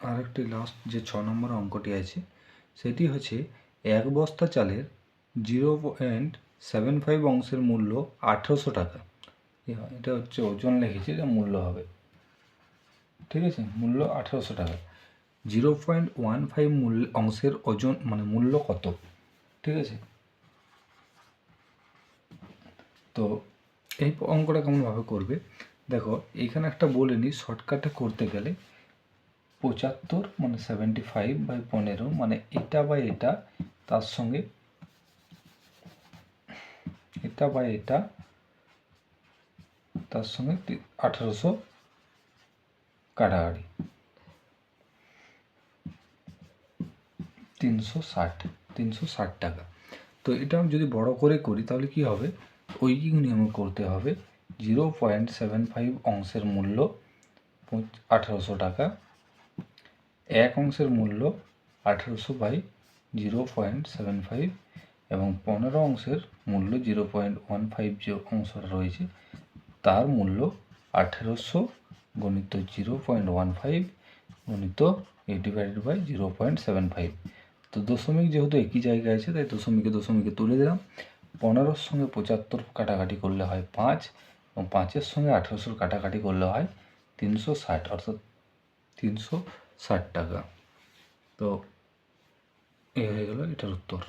আরেকটি লাস্ট যে 6 নম্বর অঙ্কটি আছে সেটি হচ্ছে 1 বস্তা চালের 0.75 অংশের মূল্য 1800 টাকা। এটা হচ্ছে ওজন লিখেছি, এটা মূল্য হবে, ঠিক আছে, মূল্য 1800 টাকা। 0.15 অংশের ওজন মানে মূল্য কত, ঠিক আছে। তো এই অঙ্কটা কেমনভাবে করবে দেখো, এইখানে একটা বলে নিই, শর্টকাটে করতে গেলে 75 মানে 75/15 মানে এটা বা এটা, তার সঙ্গে এটা বা এটা, তার সঙ্গে 1800 কাটাকাটি 360 টাকা। তো এটা আমি যদি বড় করে করি তাহলে কি হবে, ঐকিক নিয়মে করতে হবে। 0.75 অংশের মূল্য 1800 টাকা, 1 অংশের মূল্য 1800/0.75 এবং 15 অংশের মূল্য 0.15 যে অংশটা রয়েছে তার মূল্য 1800 গুণিত 0.15 গুণিত (0.75). তো দশমিক যেহেতু একই জায়গায় আছে তাই দশমিকে তুলে দিলাম। 15-র সঙ্গে 75 কাটাকাটি করলে হয় 5 এবং 5-এর সঙ্গে 1800 কাটাকাটি করলে হয় 360, অর্থাৎ 360 টাকা। তো এই হয়ে গেল এটার উত্তর।